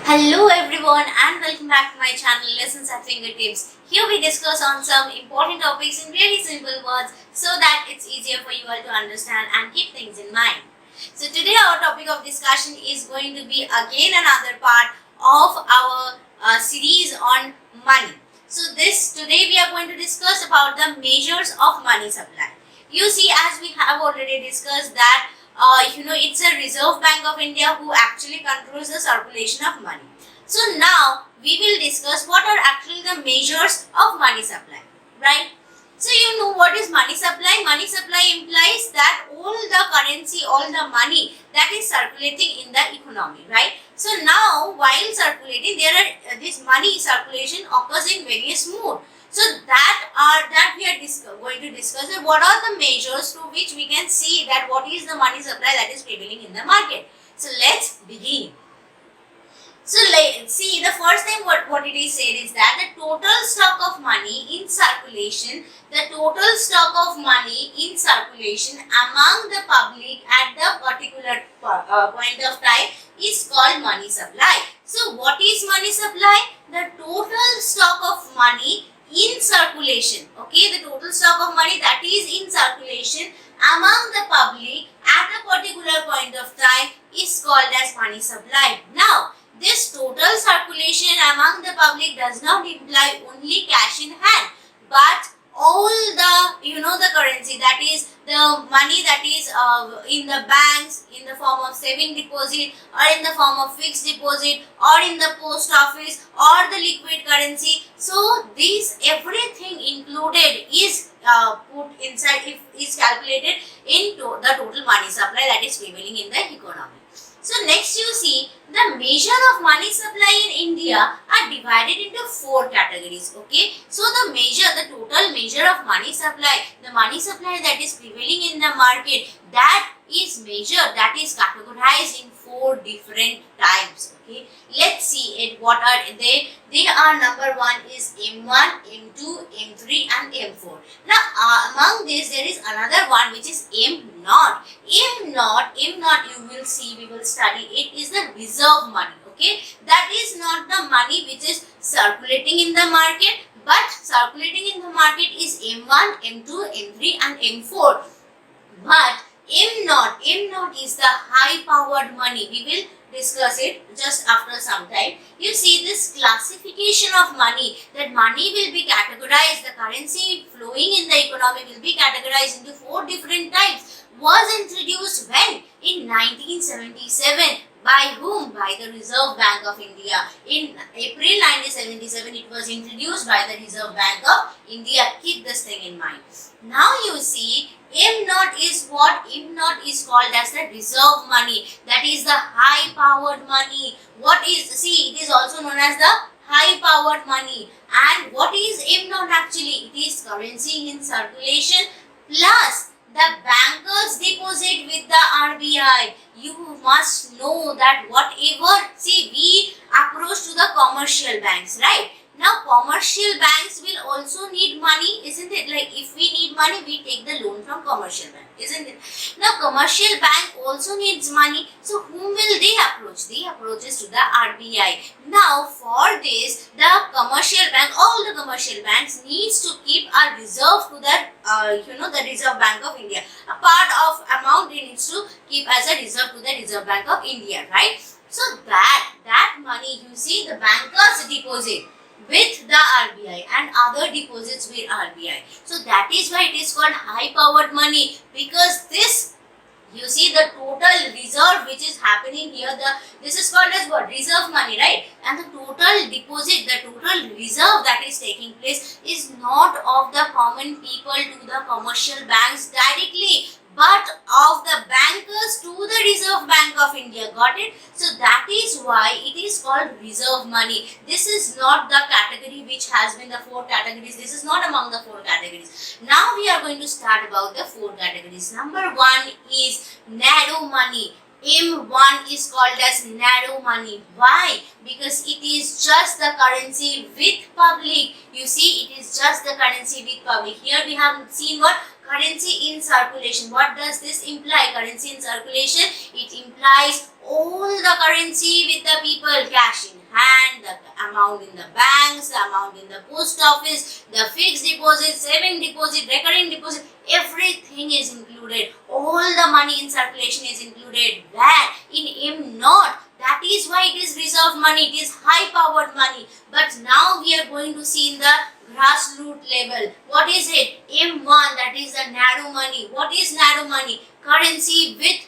Hello everyone and welcome back to my channel Lessons at Fingertips. Here we discuss on some important topics in really simple words so that it's easier for you all to understand and keep things in mind. So today our topic of discussion is going to be again another part of our series on money. So today we are going to discuss about the measures of money supply. You see, as we have already discussed that it's a Reserve Bank of India who actually controls the circulation of money. So now we will discuss what are actually the measures of money supply, right? So you know what is money supply? Money supply implies that all the currency, all the money that is circulating in the economy, right? So now while circulating, this money circulation occurs in various modes. So that we are going to discuss what are the measures through which we can see that what is the money supply that is prevailing in the market. So let's begin. So let's see, the first thing what it is said is that the total stock of money in circulation, among the public at the particular point of time is called money supply. So what is money supply? The total stock of money in circulation, okay, the total stock of money that is in circulation among the public at a particular point of time is called as money supply. Now, this total circulation among the public does not imply only cash in hand, but all the currency, that is the money that is in the banks in the form of saving deposit or in the form of fixed deposit or in the post office or the liquid currency. So everything included is put inside, is calculated into the total money supply that is prevailing in the economy. So next you see the measure of money supply in India are divided into 4 categories. Okay, so the total measure of money supply, the money supply that is prevailing in the market, that is measured, that is categorized in 4 different types. Okay, let's see it. What are they? They are, number 1 is M1, M2, M3 and M4. Now among these there is another one which is M0. M0 you will see, we will study it, is the reserve money. Okay, that is not the money which is circulating in the market, but circulating in the market is M1, M2, M3 and M4. But M0 is the high powered money. We will discuss it just after some time. You see, this classification of money, that money will be categorized, the currency flowing in the economy will be categorized into 4 different types, was introduced when? In 1977. By whom? By the Reserve Bank of India. In April 1977, it was introduced by the Reserve Bank of India. Keep this thing in mind. Now you see, M0 is what? M0 is called as the reserve money. That is the high powered money. See, it is also known as the high powered money. And what is M0 actually? It is currency in circulation plus the bankers deposit with the RBI. You must know that we approach to the commercial banks, right? Now commercial banks will also need money, isn't it? Like if we need money, we take the loan from commercial bank, isn't it? Now commercial bank also needs money. So whom will they approach? They approaches to the RBI. Now for this, the commercial bank, all the commercial banks needs to keep a reserve to the the Reserve Bank of India. A part of amount they needs to keep as a reserve to the Reserve Bank of India, right? So that money, you see, the bankers deposit with the RBI and other deposits with RBI. So that is why it is called high powered money, because this, you see, the total reserve which is happening here, this is called as what? Reserve money, right? And the total deposit, the total reserve that is taking place is not of the common people to the commercial banks directly, but of the bankers to the Reserve Bank of India. Got it? So that is why it is called reserve money. This is not the category which has been the 4 categories. This is not among the 4 categories. Now we are going to start about the 4 categories. Number 1 is narrow money. M1 is called as narrow money. Why? Because it is just the currency with public. You see, it is just the currency with public. Here we have seen what? Currency in circulation. What does this imply? Currency in circulation, it implies all the currency with the people, cash in amount in the banks, the amount in the post office, the fixed deposit, saving deposit, recurring deposit, everything is included. All the money in circulation is included. That in M0, that is why it is reserve money, it is high powered money. But now we are going to see in the grassroots level. What is it? M1, that is the narrow money. What is narrow money? Currency with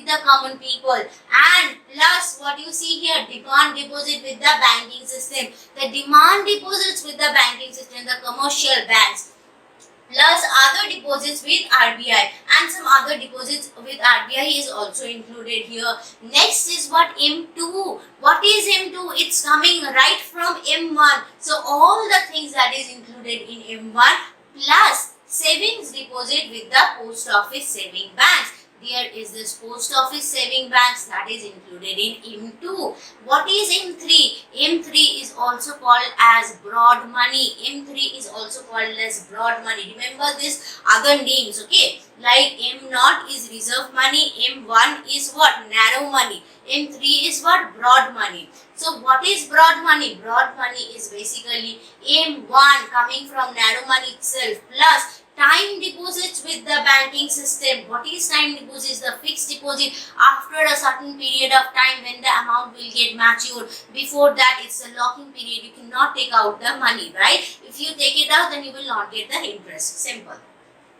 the common people, and plus what you see here, demand deposit with the banking system. The demand deposits with the banking system, the commercial banks, plus other deposits with RBI, and some other deposits with RBI is also included here. Next is what? M2. What is M2? It's coming right from M1. So all the things that is included in M1 plus savings deposit with the post office saving banks. There is this post office saving banks that is included in M2. What is M3? M3 is also called as broad money. M3 is also called as broad money. Remember this other names, okay? Like M0 is reserve money. M1 is what? Narrow money. M3 is what? Broad money. So what is broad money? Broad money is basically M1 coming from narrow money itself plus time deposits with the banking system. What is time deposits? The fixed deposit after a certain period of time when the amount will get matured. Before that, it's a locking period. You cannot take out the money, right? If you take it out, then you will not get the interest. Simple.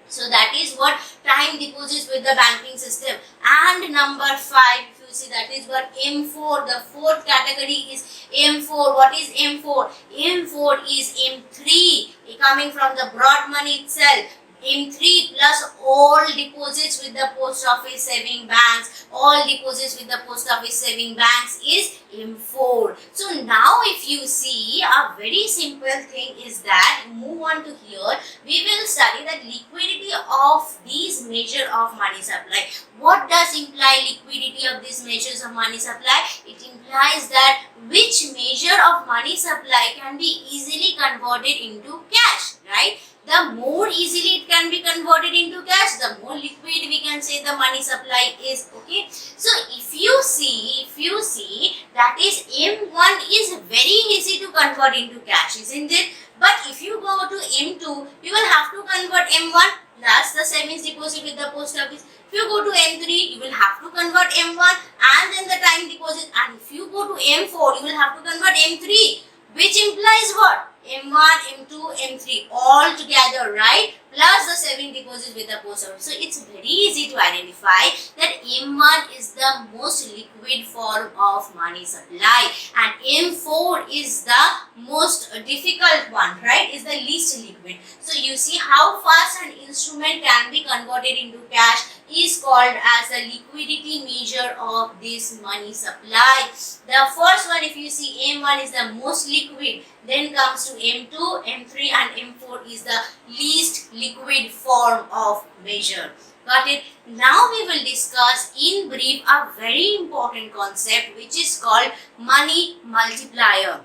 So that is what time deposits with the banking system. And number 5, if you see, that is what M4. The fourth category is M4. What is M4? M4 is M3 coming from the broad money itself. M3 plus all deposits with the post office saving banks, all deposits with the post office saving banks is M4. So now if you see, a very simple thing is that, move on to here, we will study the liquidity of these measure of money supply. What does imply liquidity of these measures of money supply? It implies that which measure of money supply can be easily converted into cash, right? The more easily it can be converted into cash, the more liquid we can say the money supply is, okay? So if you see that is M1 is very easy to convert into cash, isn't it? But if you go to M2, you will have to convert M1 plus the savings deposit with the post office. If you go to M3, you will have to convert M1 and then the time deposit. And if you go to M4, you will have to convert M3, which implies what? M1, M2, M3 all together, right? Plus the saving deposit with the post office. So it's very easy to identify that M1 is the most liquid form of money supply and M4 is the most difficult one, right? Is the least liquid. So you see how fast an instrument can be converted into cash is called as the liquidity measure of this money supply. The first one, if you see, M1 is the most liquid, then comes to M2, M3 and M4 is the least liquid form of measure. Got it? Now we will discuss in brief a very important concept which is called money multiplier.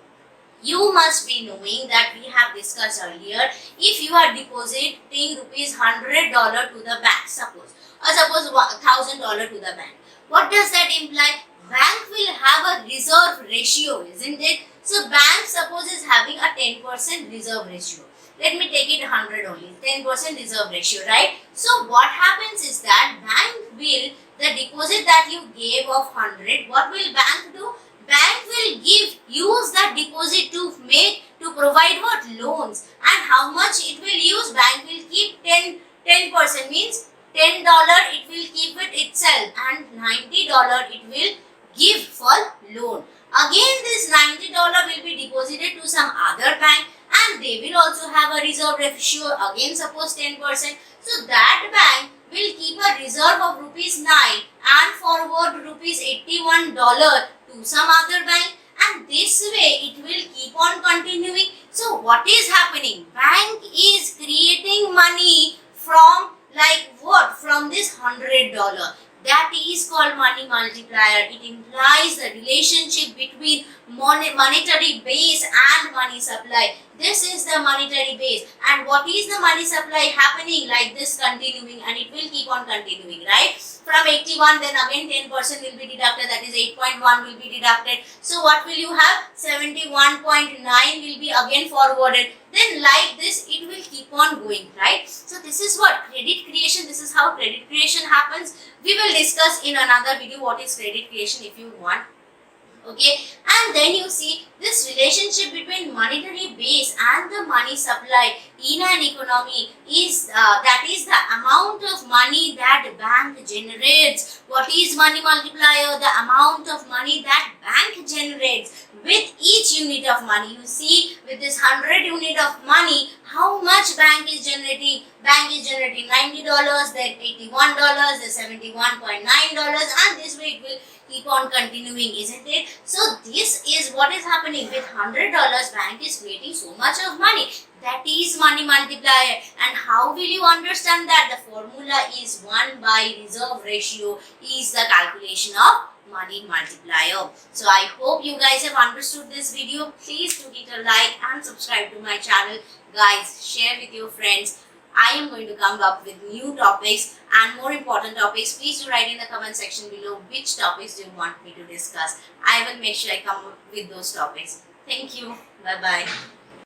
You must be knowing that we have discussed earlier, if you are depositing rupees $100 to the bank, suppose $1,000 to the bank. What does that imply? Bank will have a reserve ratio, isn't it? So bank suppose is having a 10% reserve ratio. Let me take it 100 only, 10% reserve ratio, right? So what happens is that bank will, the deposit that you gave of 100, what will bank do? Bank will use that deposit to provide what? Loans. And how much it will use? Bank will keep 10% means $10 it will keep it itself and $90 it will give for loan. Again this $90 will be deposited to some other bank and they will also have a reserve ratio, again suppose 10%. So that bank will keep a reserve of rupees 9 and forward rupees $81 to some other bank, and this way it will keep on continuing. So what is happening? Bank is creating money from like what? From this $100. That is called money multiplier. It implies the relationship between monetary base and money supply. This is the monetary base. And what is the money supply happening like this continuing, and it will keep on continuing, right? From 81, then again 10% will be deducted, that is 8.1 will be deducted. So what will you have? 71.9 will be again forwarded. Then like this it will keep on going, right? So this is what credit creation, this is how credit creation happens. We will discuss in another video what is credit creation if you want. Okay, and then you see this relationship between monetary base and the money supply in an economy is that is the amount of money that bank generates. What is money multiplier? The amount of money that bank generates with each unit of money. You see, with this 100 unit of money, how much bank is generating? Bank is generating $90, then $81, then $71.9, and this way it will keep on continuing, isn't it? So this is what is happening with $100. Bank is creating so much of money. That is money multiplier. And how will you understand that? The formula is 1 by reserve ratio is the calculation of money multiplier. So I hope you guys have understood this video. Please do hit a like and subscribe to my channel. Guys, share with your friends. I am going to come up with new topics and more important topics. Please do write in the comment section below which topics do you want me to discuss. I will make sure I come up with those topics. Thank you. Bye-bye.